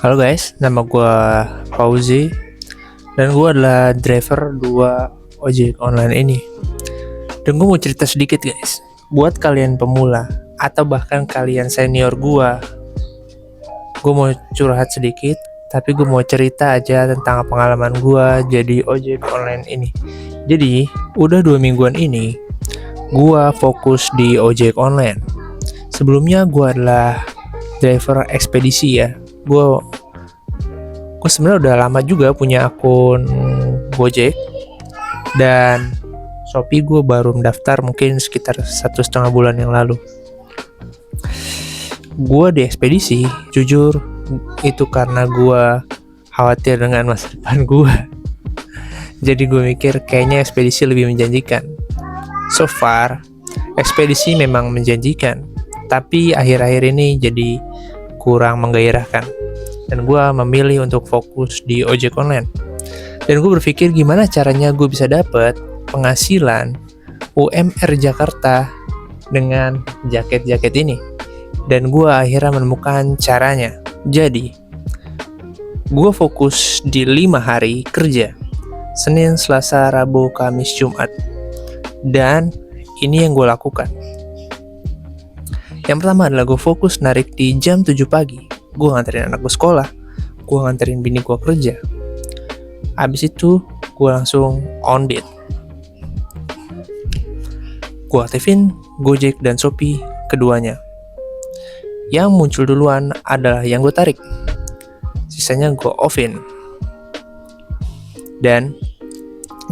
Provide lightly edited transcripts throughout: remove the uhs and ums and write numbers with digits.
Halo guys, nama gue Fauzi dan gue adalah driver 2 ojek online ini. Dan gue mau cerita sedikit guys, buat kalian pemula atau bahkan kalian senior gue mau curhat sedikit, tapi gue mau cerita aja tentang pengalaman gue jadi ojek online ini. Jadi, udah 2 mingguan ini, gue fokus di ojek online. Sebelumnya gue adalah driver ekspedisi ya. Gue sebenarnya udah lama juga punya akun Gojek dan Shopee. Gue baru mendaftar mungkin sekitar 1,5 bulan yang lalu. Gue di ekspedisi, jujur itu karena gue khawatir dengan masa depan gue. Jadi gue mikir kayaknya ekspedisi lebih menjanjikan. So far, ekspedisi memang menjanjikan, tapi akhir-akhir ini jadi kurang menggairahkan. Dan gue memilih untuk fokus di ojek online. Dan gue berpikir gimana caranya gue bisa dapat penghasilan UMR Jakarta dengan jaket-jaket ini. Dan gue akhirnya menemukan caranya. Jadi, gue fokus di 5 hari kerja. Senin, Selasa, Rabu, Kamis, Jumat. Dan ini yang gue lakukan. Yang pertama adalah gue fokus narik di jam 7 pagi. Gue nganterin anak gue sekolah. Gue nganterin bini gue kerja. Habis itu gue langsung on date. Gue aktifin Gojek dan Shopee keduanya. Yang muncul duluan adalah yang gue tarik. Sisanya gue offin. Dan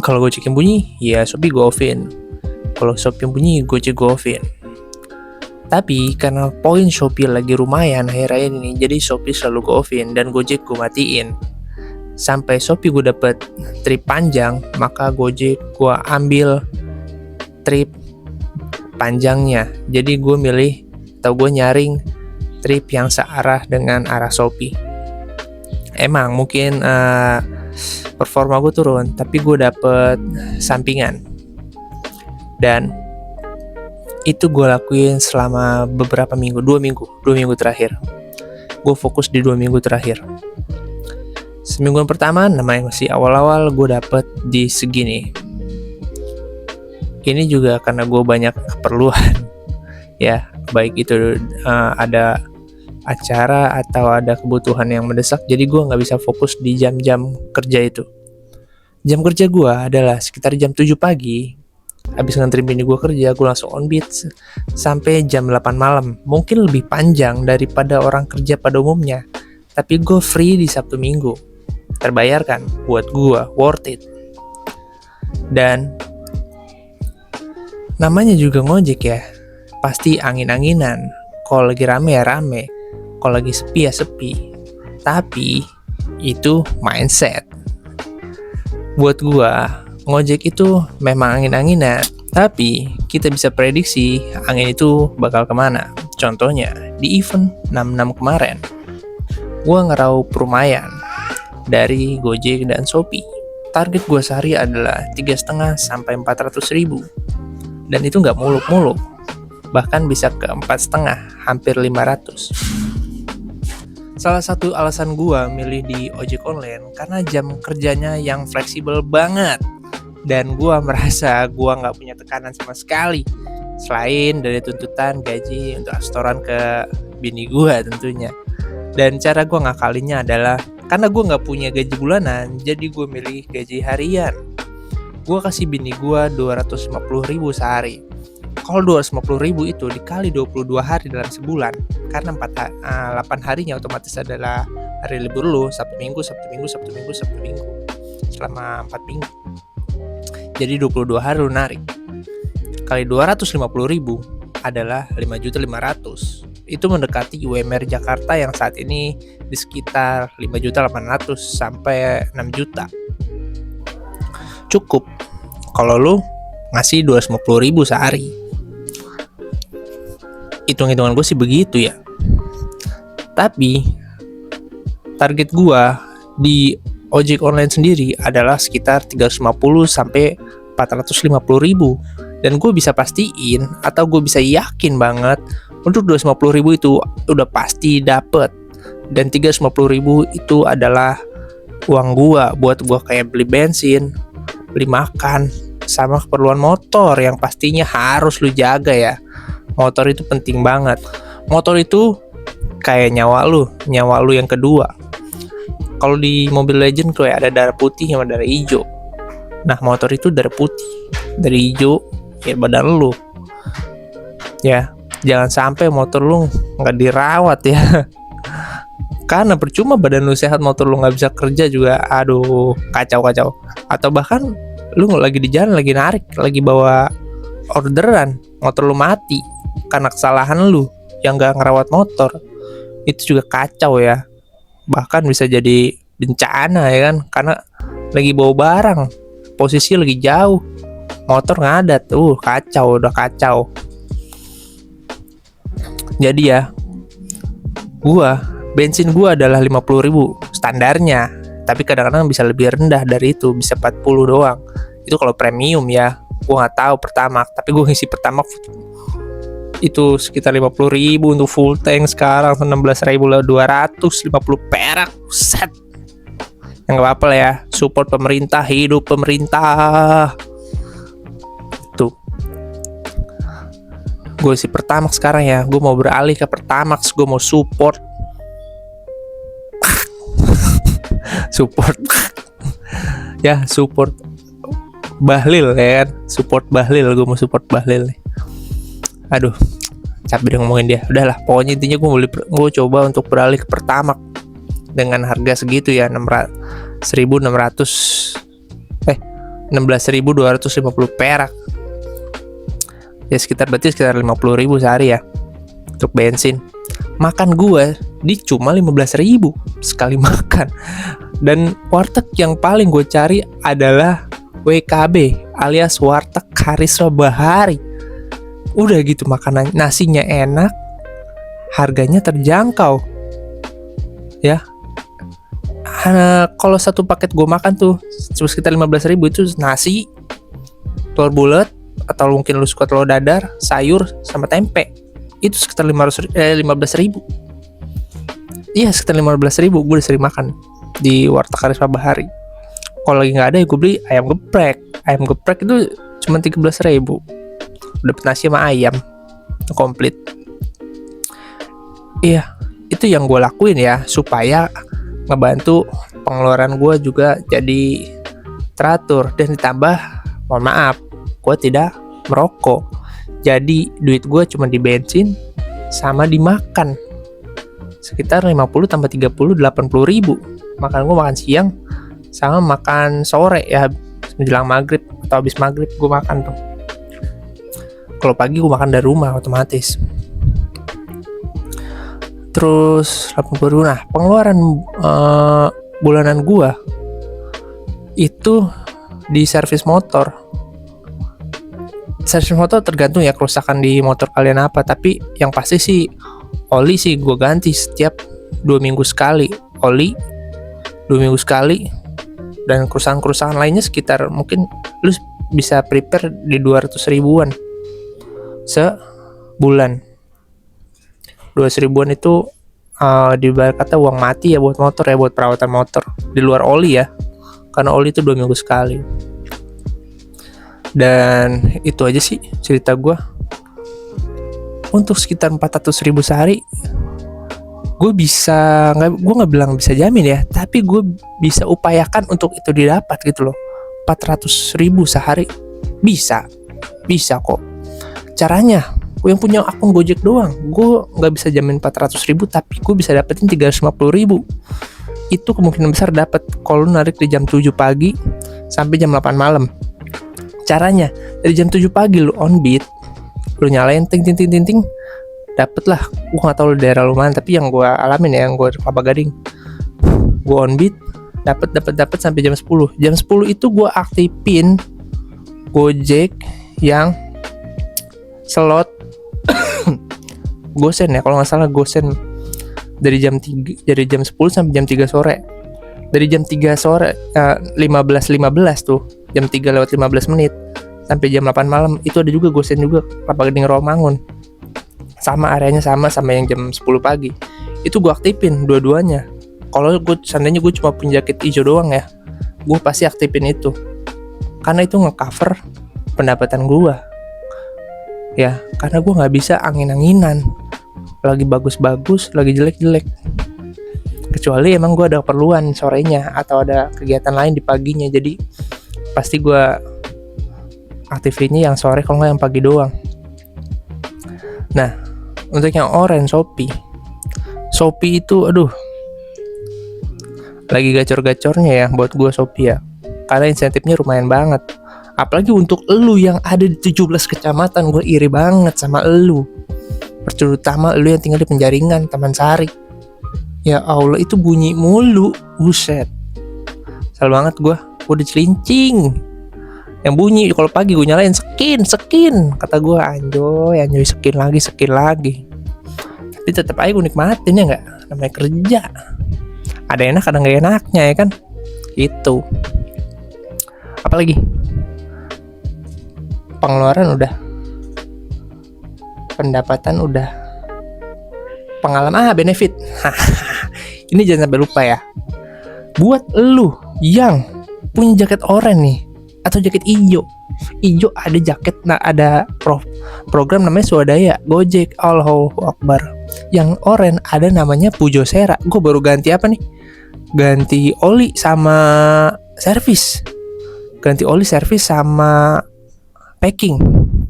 kalau Gojek yang bunyi, ya Shopee gue offin. Kalau Shopee yang bunyi, Gojek gue offin. Tapi karena poin Shopee lagi lumayan akhir-akhir ini, jadi Shopee selalu gue offin dan Gojek gue matiin. Sampai Shopee gue dapet trip panjang, maka Gojek gue ambil trip panjangnya. Jadi gue milih atau gue nyaring trip yang searah dengan arah Shopee. Emang mungkin performa gue turun, tapi gue dapet sampingan. Dan itu gue lakuin selama beberapa minggu, 2 minggu terakhir. Gue fokus di 2 minggu terakhir. Semingguan pertama, namanya masih awal-awal, gue dapet di segini. Ini juga karena gue banyak keperluan. Ya, baik itu ada acara atau ada kebutuhan yang mendesak, jadi gue gak bisa fokus di jam-jam kerja itu. Jam kerja gue adalah sekitar jam 7 pagi. Habis nganterin bini gue kerja, gue langsung on beat sampai jam 8 malam. Mungkin lebih panjang daripada orang kerja pada umumnya, tapi gue free di Sabtu Minggu. Terbayarkan, buat gue worth it. Dan namanya juga ngojek ya, pasti angin-anginan. Kalau lagi rame ya rame, kalau lagi sepi ya sepi. Tapi itu mindset. Buat gue, ngojek itu memang angin-anginan, tapi kita bisa prediksi angin itu bakal kemana. Contohnya, di event 66 kemarin, gue ngeraup lumayan dari Gojek dan Shopee. Target gue sehari adalah 3,5 sampai 400 ribu. Dan itu nggak muluk-muluk, bahkan bisa ke 4,5, hampir 500. Salah satu alasan gue milih di ojek online karena jam kerjanya yang fleksibel banget. Dan gue merasa gue gak punya tekanan sama sekali, selain dari tuntutan gaji untuk restoran ke bini gue tentunya. Dan cara gue ngakalinnya adalah karena gue gak punya gaji bulanan, jadi gue milih gaji harian. Gue kasih bini gue 250 ribu sehari. Kalau 250 ribu itu dikali 22 hari dalam sebulan, karena 8 harinya otomatis adalah hari libur lu, Sabtu Minggu, selama 4 minggu. Jadi 22 hari lu narik. Kali 250 ribu adalah 5.500.000. Itu mendekati UMR Jakarta yang saat ini di sekitar 5.800.000 sampai 6 juta. Cukup kalau lu ngasih 250 ribu sehari. Hitung-hitungan gue sih begitu ya. Tapi target gue di ojek online sendiri adalah sekitar 350 sampai 450 ribu. Dan gue bisa pastiin atau gue bisa yakin banget untuk 250 ribu itu udah pasti dapet. Dan 350.000 itu adalah uang gua buat gua kayak beli bensin, beli makan, sama keperluan motor yang pastinya harus lu jaga ya. Motor itu penting banget. Motor itu kayak nyawa lu yang kedua. Kalau di Mobile Legends kayak ada darah putih sama darah hijau. Nah, motor itu darah putih, darah hijau ya badan lu. Ya, jangan sampai motor lu nggak dirawat ya. Karena percuma badan lu sehat, motor lu nggak bisa kerja juga, aduh kacau. Atau bahkan lu lagi di jalan, lagi narik, lagi bawa orderan, motor lu mati karena kesalahan lu yang nggak ngerawat motor, itu juga kacau ya. Bahkan bisa jadi bencana ya kan, karena lagi bawa barang, posisi lagi jauh, motor ngadat, kacau, udah kacau. Jadi ya, bensin gua adalah 50.000 standarnya, tapi kadang-kadang bisa lebih rendah dari itu, bisa 40 doang. Itu kalau premium ya, gua nggak tahu Pertamax, tapi gua ngisi Pertamax itu sekitar 50.000 untuk full tank. Sekarang 16.250 perak, set. Yang nggak apa-apa lah ya, support pemerintah, hidup pemerintah. Tuh, gue isi Pertamax sekarang ya, gue mau beralih ke Pertamax, gue mau support ya, support Bahlil ya kan, support Bahlil, gue mau support Bahlil nih. Aduh, capek deh ngomongin dia. Udahlah, pokoknya intinya gue coba untuk beralih ke Pertamax dengan harga segitu ya, 16.250 perak. Ya berarti sekitar 50.000 sehari ya untuk bensin. Makan gue di cuma 15.000 sekali makan. Dan warteg yang paling gue cari adalah WKB alias Warteg Karisma Bahari. Udah gitu, makanan nasinya enak, harganya terjangkau ya. Kalau satu paket gue makan tuh sekitar 15.000, itu nasi, telur bulat, atau mungkin lu suka telur dadar, sayur, sama tempe, itu sekitar 15.000. Iya, sekitar 15.000 gue udah sering makan di Warteg Karisma Bahari. Kalau lagi nggak ada ya gue beli ayam geprek. Ayam geprek itu cuma 13.000, dapat nasi sama ayam komplit. Iya, itu yang gue lakuin ya, supaya ngebantu pengeluaran gue juga jadi teratur. Dan ditambah, mohon maaf, gue tidak merokok, jadi duit gue cuma di bensin sama dimakan. Sekitar 50 tambah 30, 80.000. Makan gue makan siang sama makan sore ya, menjelang maghrib atau habis maghrib gue makan tuh. Kalau pagi gue makan dari rumah otomatis. Terus 80.000. Nah, pengeluaran bulanan gue itu di servis motor. Servis motor tergantung ya kerusakan di motor kalian apa, tapi yang pasti sih oli sih gue ganti setiap 2 minggu sekali. Oli 2 minggu sekali. Dan kerusakan lainnya sekitar, mungkin lu bisa prepare di 200.000-an sebulan. 200.000-an itu dibayar kata uang mati ya buat motor ya, buat perawatan motor di luar oli ya, karena oli itu 2 minggu sekali. Dan itu aja sih cerita gue. Untuk sekitar 400.000 sehari, gue nggak bilang bisa jamin ya, tapi gue bisa upayakan untuk itu didapat gitu loh. 400.000 sehari bisa kok. Caranya, gue yang punya akun Gojek doang, gue nggak bisa jamin 400.000, tapi gue bisa dapetin 350.000. Itu kemungkinan besar dapat kalau narik di jam 7 pagi sampai jam 8 malam. Caranya, dari jam 7 pagi lu on beat, lu nyalain ting, dapet lah. Gue nggak tahu daerah lu mana, tapi yang gue alamin ya, yang gue Kelapa Gading, gue on beat dapet sampai jam 10. Jam 10 itu gue aktifin Gojek yang slot Gosen ya, kalau nggak salah Gosen, dari jam 10 sampai jam 3 sore. Dari jam 3 sore 15.15 tuh, jam 3 lewat 15 menit sampai jam 8 malam itu ada juga Gosen juga, Kelapa Gading Rawamangun. Sama areanya sama yang jam 10 pagi. itu gue aktifin dua-duanya. Kalau gue seandainya gue cuma punya jaket hijau doang ya, gue pasti aktifin itu, karena itu ngecover pendapatan gue ya, karena gue nggak bisa angin-anginan lagi bagus-bagus lagi jelek-jelek, kecuali emang gue ada keperluan sorenya atau ada kegiatan lain di paginya, jadi pasti gue aktifinnya yang sore kalau nggak yang pagi doang. Nah, untuk yang orange Shopee itu aduh lagi gacor-gacornya ya buat gue Shopee ya, karena insentifnya lumayan banget. Apalagi untuk elu yang ada di 17 kecamatan, gue iri banget sama elu, terutama elu yang tinggal di Penjaringan, Taman Sari. Ya Allah, itu bunyi mulu, buset. Salah banget gue dicelincing. Yang bunyi kalau pagi gue nyalain skin, kata gue anjoy skin lagi. Tapi tetap aja gue nikmatin ya nggak, namanya kerja. Ada enak, ada nggak enaknya ya kan, itu. Apalagi pengeluaran udah, pendapatan udah, pengalaman benefit. Ini jangan sampai lupa ya. Buat lu yang punya jaket oranye nih atau jaket hijau ada jaket, nah ada program namanya Swadaya Gojek, Allahu Akbar. Yang oranye ada namanya Pujosera. Gue baru ganti apa nih? Ganti oli sama servis. Ganti oli servis sama packing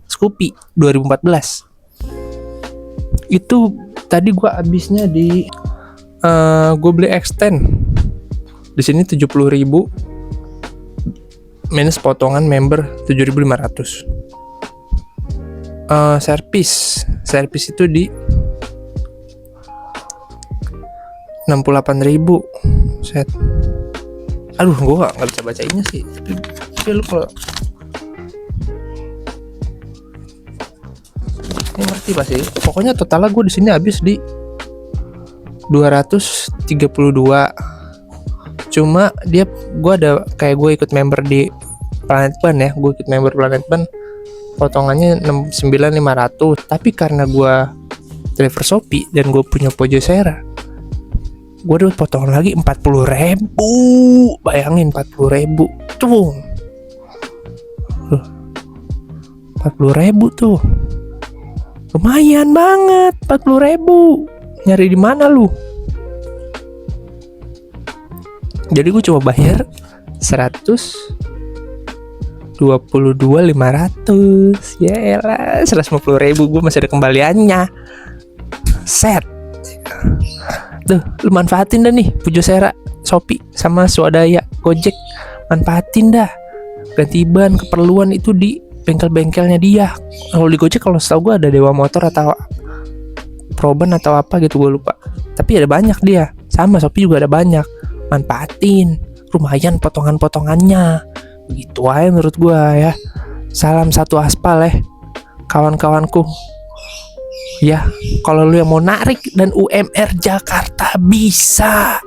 Scoopy 2014. Itu tadi gue habisnya di gue beli extend di sini 70.000 minus potongan member 7.500. Servis itu di 68.000. Set. Aduh, gue nggak bisa bacainnya sih. Tapi lu kalau ini ngerti pasti. Pokoknya totalnya gue di sini habis di 232. Cuma gue ada kayak gue ikut member di Planet Ban ya, gue ikut member Planet Ban, potongannya 9.500. Tapi karena gue driver Shopee dan gue punya Pojosera, gue dapat potongan lagi 40.000. Bayangin 40.000 tuh, 40.000 tuh lumayan banget. 40.000 nyari di mana lu? Jadi gue cuma bayar 122.500. Ya elah, 150.000 gue masih ada kembaliannya. Set. Tuh, lu manfaatin dah nih Pujosera, Shopee sama Swadaya Gojek. Manfaatin dah. Ganti ban keperluan itu di bengkel-bengkelnya dia. Kalau di Gojek kalau setahu gue ada Dewa Motor atau Proban atau apa gitu, gue lupa. Tapi ada banyak dia. Sama Shopee juga ada banyak. Manfaatin, lumayan potongan-potongannya. Begitu aja menurut gue ya. Salam satu aspal ya kawan-kawanku. Ya, kalau lu yang mau narik dan UMR Jakarta bisa.